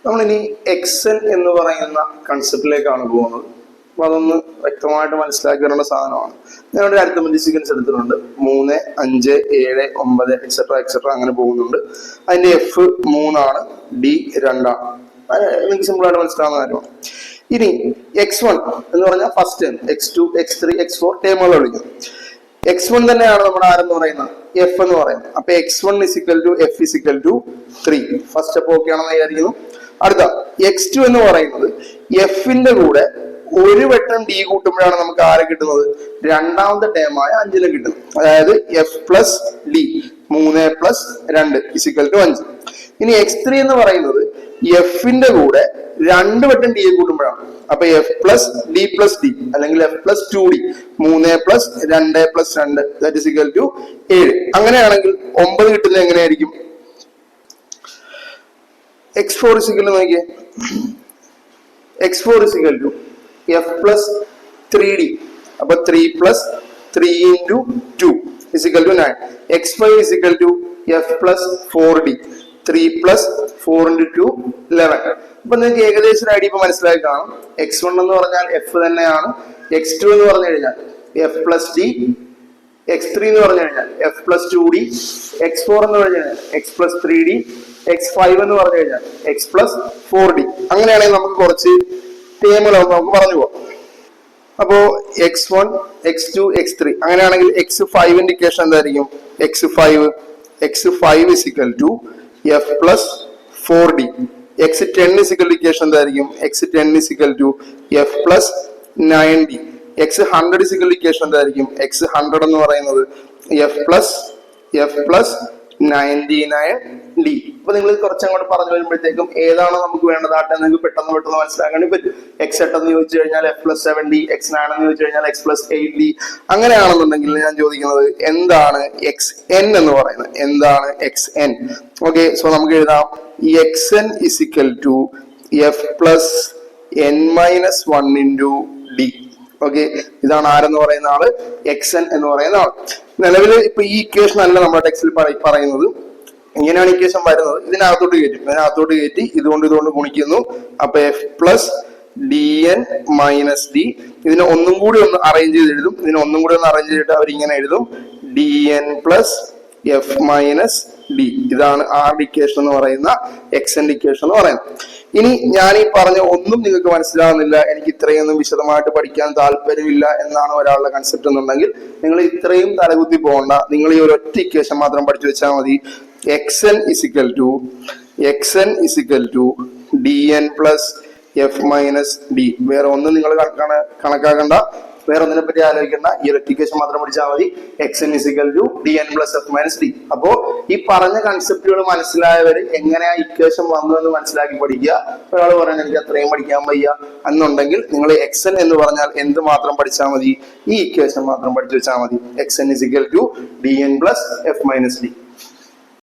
നമ്മളിനി എക്സൻ എന്ന് പറയുന്ന കൺസെപ്റ്റിലേക്കാണ് പോകുന്നത്. അപ്പൊ അതൊന്ന് വ്യക്തമായിട്ട് മനസ്സിലാക്കി വരേണ്ട സാധനമാണ്. ഞങ്ങളുടെ അരിത്തമെറ്റിക് സീക്വൻസ് എടുത്തിട്ടുണ്ട്. 3, 5, 7, 9 എക്സെട്ര അങ്ങനെ പോകുന്നുണ്ട്. അതിന്റെ F 3 D 2. എനിക്ക് സിമ്പിൾ ആയിട്ട് മനസ്സിലാവുന്ന കാര്യമാണ്. ഇനി X1 എന്ന് പറഞ്ഞാൽ first term, X2, X3, X4 ടേമുകൾ വിളിക്കും. X1 തന്നെയാണ് നമ്മുടെ ആരെന്ന് പറയുന്നത് F എന്ന് പറയുന്നത്. അപ്പൊ X1 = F = 3. First step okay ആണെന്ന് വിചാരിക്കുന്നു. അടുത്ത X2 എന്ന് പറയുന്നത് F-ന്റെ കൂടെ ഒരു വട്ടം D കൂട്ടുമ്പോഴാണ് നമുക്ക് ആരെ കിട്ടുന്നത്, രണ്ടാമത്തെ ടേമായ 5 കിട്ടുന്നത്. അതായത് F + D 3 + 2 = 5. ഇനി X3 എന്ന് പറയുന്നത് F-ന്റെ കൂടെ 2 വട്ടം D കൂട്ടുമ്പോഴാണ്. അപ്പൊ F + D + D അല്ലെങ്കിൽ F + 2D 3 + 2 + 2 = 7. അങ്ങനെയാണെങ്കിൽ 9 കിട്ടുന്നത് എങ്ങനെയായിരിക്കും? X4 നോക്കിയേ, X4 = F + 3D. അപ്പൊ 3 + 3 × 2 = 9. X5 = F + 4D 3 + 4 × 2 11. അപ്പൊ നിങ്ങൾക്ക് ഏകദേശം ഒരു ഐഡിയ ഇപ്പൊ മനസ്സിലായി കാണും. X1 എന്ന് പറഞ്ഞാൽ F തന്നെയാണ്. X2 എന്ന് പറഞ്ഞു കഴിഞ്ഞാൽ F + D. X3 എന്ന് പറഞ്ഞു കഴിഞ്ഞാൽ F + 2D. X4 എന്ന് പറഞ്ഞു കഴിഞ്ഞാൽ X + 3D. X5 എന്ന് പറഞ്ഞു കഴിഞ്ഞാൽ X + 4D. അങ്ങനെയാണെങ്കിൽ നമുക്ക് കുറച്ച് ടേമുകൾ നമുക്ക് പറഞ്ഞു പോകാം. അപ്പോ X1, X2, X3 അങ്ങനെയാണെങ്കിൽ X5 ഇക്വേഷൻ എന്തായിരിക്കും? X5 = F + 4D. X10 equation എന്തായിരിക്കും? X10 = F + 9D. X100 equation എന്തായിരിക്കും? X100 എന്ന് പറയുന്നത് F + 99D. അപ്പൊ നിങ്ങൾ കുറച്ചങ്ങോട്ട് പറഞ്ഞു വരുമ്പോഴത്തേക്കും ഏതാണോ നമുക്ക് വേണ്ടത് ആ നിങ്ങൾക്ക് പെട്ടെന്ന് മനസ്സിലാക്കാൻ പറ്റും. X8 എന്ന് ചോദിച്ചു കഴിഞ്ഞാൽ F + 7D. X9 എന്ന് ചോദിച്ചു കഴിഞ്ഞാൽ X + 8D. അങ്ങനെയാണെന്നുണ്ടെങ്കിൽ ഞാൻ ചോദിക്കുന്നത് എന്താണ് Xn എന്ന് പറയുന്നത്? എന്താണ് Xn? ഓക്കെ, സോ നമുക്ക് എഴുതാം Xn = F + n - 1 × D. Okay, ഇതാണ് ആരെന്ന് പറയുന്ന ആള്, Xn എന്ന് പറയുന്ന ആൾ. നിലവിൽ ഇപ്പൊ ഈ ഇക്വേഷൻ അല്ല നമ്മുടെ ടെക്സ്റ്റിൽ പറയുന്നത്. ഇങ്ങനെയാണ് ഇക്വേഷൻ വരുന്നത്. ഇതിനകത്തോട്ട് കയറ്റി ഇതുകൊണ്ട് ഗുണിക്കുന്നു. അപ്പൊ F + Dn - D. ഇതിനെ ഒന്നും കൂടി ഒന്ന് അറേഞ്ച് ചെയ്ത് എഴുതും. അവരിങ്ങനെ ഇങ്ങനെ എഴുതും Dn + F - D. ഇതാണ് ആരുടെ ഇക്വേഷൻ എന്ന് പറയുന്ന, Xn ഇക്വേഷൻ എന്ന് പറയുന്നത്. ഇനി ഞാൻ ഈ പറഞ്ഞ ഒന്നും നിങ്ങൾക്ക് മനസ്സിലാവുന്നില്ല, എനിക്ക് ഇത്രയൊന്നും വിശദമായിട്ട് പഠിക്കാൻ താല്പര്യമില്ല എന്നാണ് ഒരാളുടെ കൺസെപ്റ്റ് എന്നുണ്ടെങ്കിൽ നിങ്ങൾ ഇത്രയും തലകുത്തി പോകണ്ട. നിങ്ങൾ ഈ ഒരു ഒറ്റ ഇക്വേഷൻ മാത്രം പഠിച്ചു വെച്ചാൽ മതി. Xn = Dn + F - D. വേറെ ഒന്നും നിങ്ങൾ കണക്കാക്കണ്ട, വേറെ ഒന്നിനെ പറ്റി ആലോചിക്കേണ്ട. ഈ ഒരു ഇക്വേഷൻ മാത്രം പഠിച്ചാൽ മതി. Xn = Dn + F - D. അപ്പോ ഈ പറഞ്ഞ കൺസെപ്റ്റുകൾ മനസ്സിലായവര് എങ്ങനെയാ ഇക്വേഷൻ വന്നു എന്ന് മനസ്സിലാക്കി പഠിക്കുക. ഒരാൾ പറയുന്നത് എനിക്ക് അത്രയും പഠിക്കാൻ വയ്യ എന്നുണ്ടെങ്കിൽ നിങ്ങൾ Xn എന്ന് പറഞ്ഞാൽ എന്ത് മാത്രം പഠിച്ചാൽ മതി? ഈ ഇക്വേഷൻ മാത്രം പഠിച്ചു വെച്ചാൽ മതി. Xn = Dn + F - D.